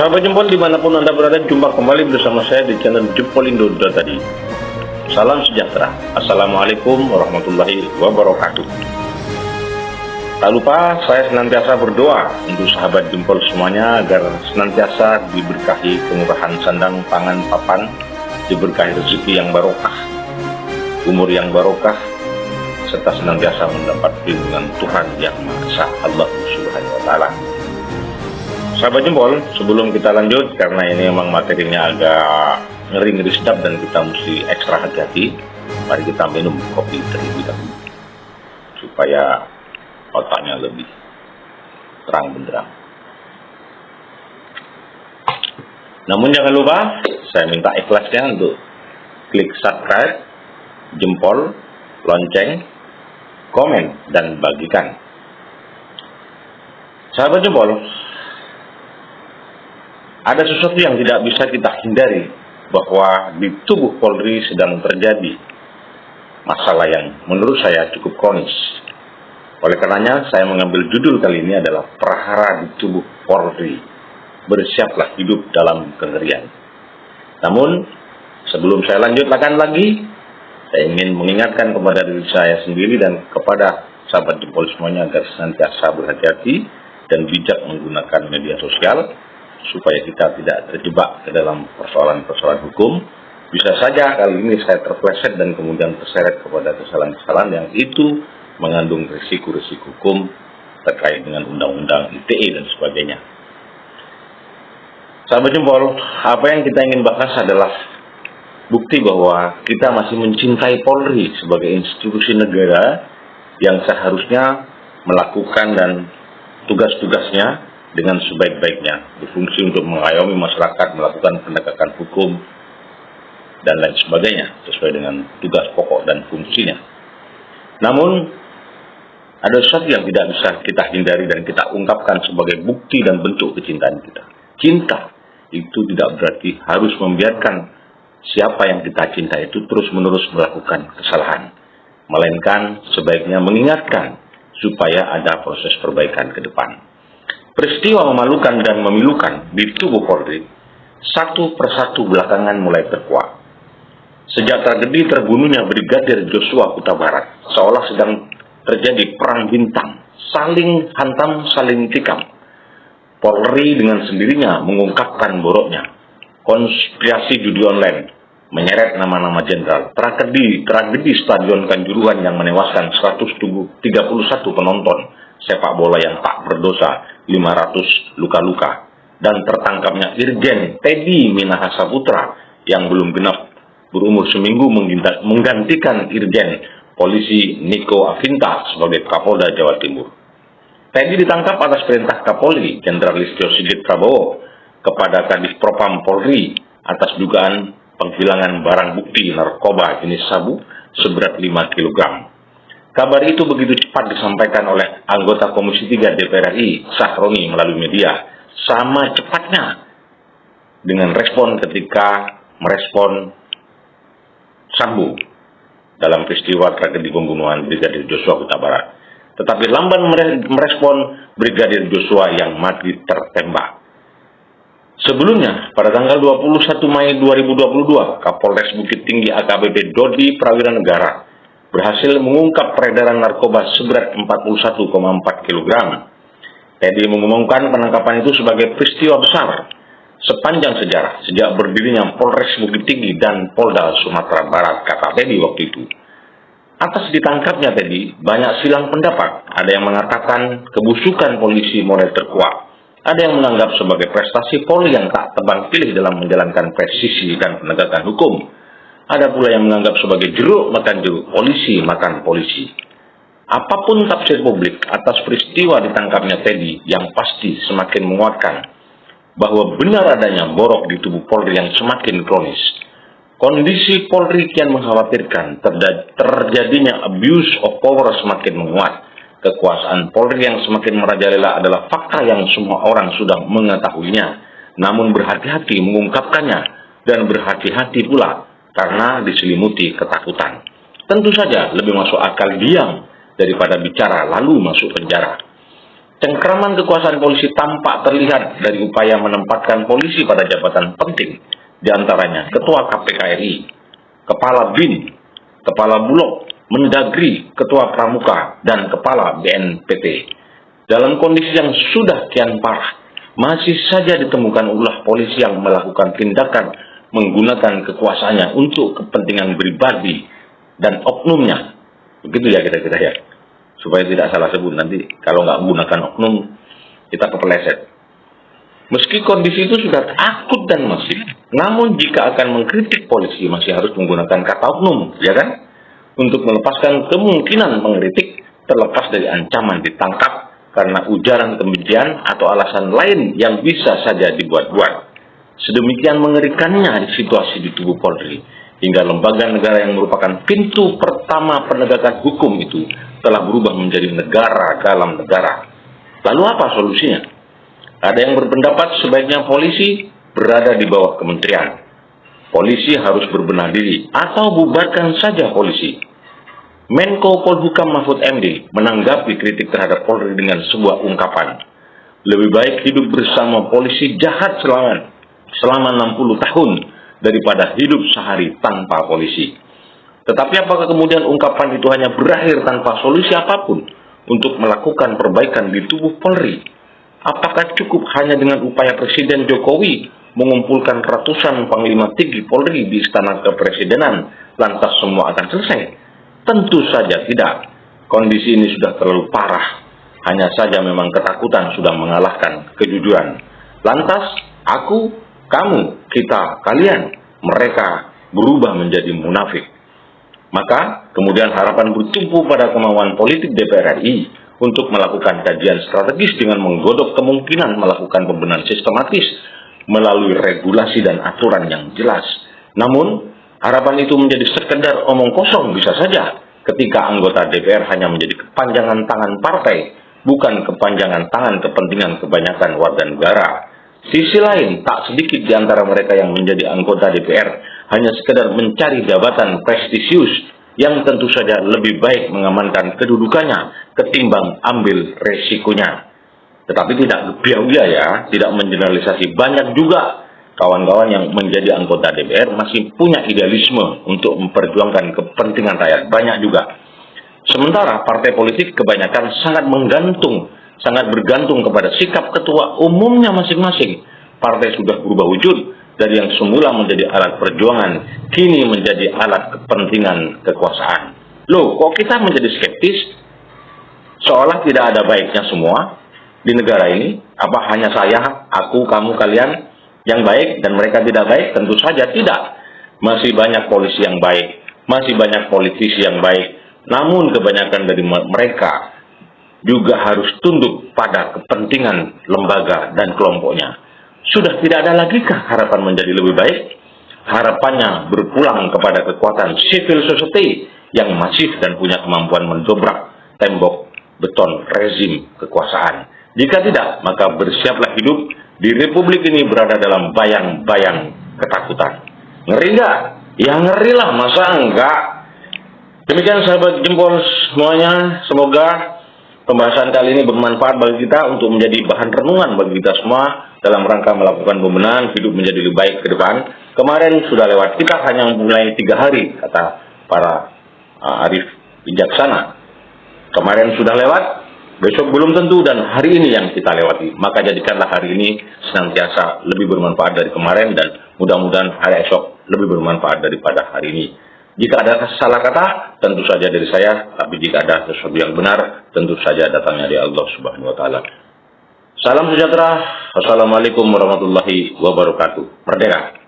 Sahabat Jempol dimanapun Anda berada, jumpa kembali bersama saya di channel Jempol Indo tadi. Salam sejahtera. Assalamualaikum warahmatullahi wabarakatuh. Tak lupa saya senantiasa berdoa untuk sahabat Jempol semuanya agar senantiasa diberkahi kemurahan sandang, pangan, papan, diberkahi rezeki yang barokah, umur yang barokah, serta senantiasa mendapat perlindungan Tuhan Yang Maha Esa, Allah Subhanahu wa Ta'ala. Sahabat Jempol, sebelum kita lanjut, karena ini memang materinya agak ngeri-ngeri sedap dan kita mesti ekstra hati-hati, mari kita minum kopi terlebih dahulu supaya otaknya lebih terang benderang. Namun jangan lupa, saya minta ikhlasnya untuk klik subscribe, jempol, lonceng, komen, dan bagikan. Sahabat Jempol, ada sesuatu yang tidak bisa kita hindari, bahwa di tubuh Polri sedang terjadi masalah yang menurut saya cukup kronis. Oleh karenanya, saya mengambil judul kali ini adalah Prahara di Tubuh Polri, Bersiaplah Hidup dalam Kengerian. Namun, sebelum saya lanjutkan lagi, saya ingin mengingatkan kepada diri saya sendiri dan kepada sahabat Jempol semuanya agar senantiasa berhati-hati dan bijak menggunakan media sosial, supaya kita tidak terjebak ke dalam persoalan-persoalan hukum. Bisa saja kali ini saya terpleset dan kemudian terseret kepada kesalahan-kesalahan yang itu mengandung risiko-risiko hukum terkait dengan undang-undang ITE dan sebagainya. Sahabat Jempol, apa yang kita ingin bahas adalah bukti bahwa kita masih mencintai Polri sebagai institusi negara yang seharusnya melakukan dan tugas-tugasnya dengan sebaik-baiknya, berfungsi untuk mengayomi masyarakat, melakukan penegakan hukum, dan lain sebagainya, sesuai dengan tugas pokok dan fungsinya. Namun, ada sesuatu yang tidak bisa kita hindari dan kita ungkapkan sebagai bukti dan bentuk kecintaan kita. Cinta itu tidak berarti harus membiarkan siapa yang kita cinta itu terus-menerus melakukan kesalahan, melainkan sebaiknya mengingatkan supaya ada proses perbaikan ke depan. Peristiwa memalukan dan memilukan di tubuh Polri satu persatu belakangan mulai terkuak. Sejak tragedi terbunuhnya Brigadir Joshua Huta Barat, seolah sedang terjadi perang bintang, saling hantam, saling tikam. Polri dengan sendirinya mengungkapkan boroknya konspirasi judi online, menyeret nama-nama jenderal, tragedi Stadion Kanjuruhan yang menewaskan 131 penonton sepak bola yang tak berdosa, 500 luka-luka, dan tertangkapnya Irjen Teddy Minahasa Putra yang belum genap berumur seminggu menggantikan Irjen Polisi Niko Afinta sebagai Kapolda Jawa Timur. Teddy ditangkap atas perintah Kapolri Jenderal Listio Sigit Prabowo kepada Kadif Propam Polri atas dugaan penghilangan barang bukti narkoba jenis sabu seberat 5 kg. Kabar itu begitu cepat disampaikan oleh anggota Komisi 3 DPR RI, Sahroni, melalui media. Sama cepatnya dengan respon ketika merespon Sambo dalam peristiwa tragedi pembunuhan Brigadir Joshua Huta Barat. Tetapi lamban merespon Brigadir Joshua yang mati tertembak. Sebelumnya, pada tanggal 21 Mei 2022, Kapolres Bukit Tinggi AKBP Dodi Prawira Negara berhasil mengungkap peredaran narkoba seberat 41,4 kg. Teddy mengumumkan penangkapan itu sebagai peristiwa besar sepanjang sejarah sejak berdirinya Polres Bukit Tinggi dan Polda Sumatera Barat, kata Teddy waktu itu. Atas ditangkapnya Teddy, banyak silang pendapat. Ada yang mengatakan kebusukan polisi mulai terkuak. Ada yang menganggap sebagai prestasi Polri yang tak tebang pilih dalam menjalankan presisi dan penegakan hukum. Ada pula yang menganggap sebagai jeruk makan jeruk, polisi makan polisi. Apapun tafsir publik atas peristiwa ditangkapnya Teddy, yang pasti semakin menguatkan bahwa benar adanya borok di tubuh Polri yang semakin kronis. Kondisi Polri kian mengkhawatirkan, terjadinya abuse of power semakin menguat. Kekuasaan Polri yang semakin merajalela adalah fakta yang semua orang sudah mengetahuinya, namun berhati-hati mengungkapkannya dan berhati-hati pula karena diselimuti ketakutan. Tentu saja lebih masuk akal diam daripada bicara lalu masuk penjara. Cengkraman kekuasaan polisi tampak terlihat dari upaya menempatkan polisi pada jabatan penting, diantaranya Ketua KPK RI, Kepala BIN, Kepala Bulog, Mendagri, Ketua Pramuka, dan Kepala BNPT. Dalam kondisi yang sudah kian parah, masih saja ditemukan ulah polisi yang melakukan tindakan menggunakan kekuasaannya untuk kepentingan pribadi dan oknumnya. Begitu ya kira-kira ya. Supaya tidak salah sebut nanti kalau nggak menggunakan oknum kita kepeleset. Meski kondisi itu sudah akut dan masif, namun jika akan mengkritik polisi masih harus menggunakan kata oknum, ya kan? Untuk melepaskan kemungkinan mengkritik terlepas dari ancaman ditangkap karena ujaran kebencian atau alasan lain yang bisa saja dibuat-buat. Sedemikian mengerikannya di situasi di tubuh Polri, hingga lembaga negara yang merupakan pintu pertama penegakan hukum itu telah berubah menjadi negara dalam negara. Lalu apa solusinya? Ada yang berpendapat sebaiknya polisi berada di bawah kementerian. Polisi harus berbenah diri atau bubarkan saja polisi. Menko Polhukam Mahfud MD menanggapi kritik terhadap Polri dengan sebuah ungkapan. Lebih baik hidup bersama polisi jahat selama 60 tahun daripada hidup sehari tanpa polisi. Tetapi apakah kemudian ungkapan itu hanya berakhir tanpa solusi apapun untuk melakukan perbaikan di tubuh Polri? Apakah cukup hanya dengan upaya Presiden Jokowi mengumpulkan ratusan panglima tinggi Polri di Istana Kepresidenan, lantas semua akan selesai? Tentu saja tidak. Kondisi ini sudah terlalu parah. Hanya saja memang ketakutan sudah mengalahkan kejujuran. Lantas, aku, kamu, kita, kalian, mereka berubah menjadi munafik. Maka kemudian harapan bertumpu pada kemauan politik DPR RI untuk melakukan kajian strategis dengan menggodok kemungkinan melakukan pembenahan sistematis melalui regulasi dan aturan yang jelas. Namun, harapan itu menjadi sekedar omong kosong bisa saja ketika anggota DPR hanya menjadi kepanjangan tangan partai, bukan kepanjangan tangan kepentingan kebanyakan warga negara. Sisi lain, tak sedikit di antara mereka yang menjadi anggota DPR hanya sekedar mencari jabatan prestisius yang tentu saja lebih baik mengamankan kedudukannya ketimbang ambil resikonya. Tetapi tidak gebiauya ya, tidak mengeneralisasi. Banyak juga kawan-kawan yang menjadi anggota DPR masih punya idealisme untuk memperjuangkan kepentingan rakyat. Banyak juga. Sementara partai politik kebanyakan sangat bergantung kepada sikap ketua umumnya masing-masing. Partai sudah berubah wujud dari yang semula menjadi alat perjuangan, kini menjadi alat kepentingan kekuasaan. Loh, kok kita menjadi skeptis? Seolah tidak ada baiknya semua di negara ini. Apa hanya saya, aku, kamu, kalian yang baik dan mereka tidak baik? Tentu saja tidak. Masih banyak polisi yang baik, masih banyak politisi yang baik. Namun kebanyakan dari mereka juga harus tunduk pada kepentingan lembaga dan kelompoknya. Sudah tidak ada lagi kah harapan menjadi lebih baik? Harapannya berpulang kepada kekuatan civil society yang masif dan punya kemampuan mendobrak tembok beton rezim kekuasaan. Jika tidak, maka bersiaplah hidup di republik ini berada dalam bayang-bayang ketakutan. Ngeri nggak? Ya ngerilah, masa enggak? Demikian sahabat jempol semuanya, semoga pembahasan kali ini bermanfaat bagi kita untuk menjadi bahan renungan bagi kita semua dalam rangka melakukan pembenahan hidup menjadi lebih baik ke depan. Kemarin sudah lewat, kita hanya memulai 3 hari, kata para arif bijaksana. Kemarin sudah lewat, besok belum tentu, dan hari ini yang kita lewati. Maka jadikanlah hari ini senantiasa lebih bermanfaat dari kemarin, dan mudah-mudahan hari esok lebih bermanfaat daripada hari ini. Jika ada salah kata, tentu saja dari saya, tapi jika ada sesuatu yang benar, tentu saja datangnya dari Allah Subhanahu wa Ta'ala. Salam sejahtera. Wassalamualaikum warahmatullahi wabarakatuh. Merdeka.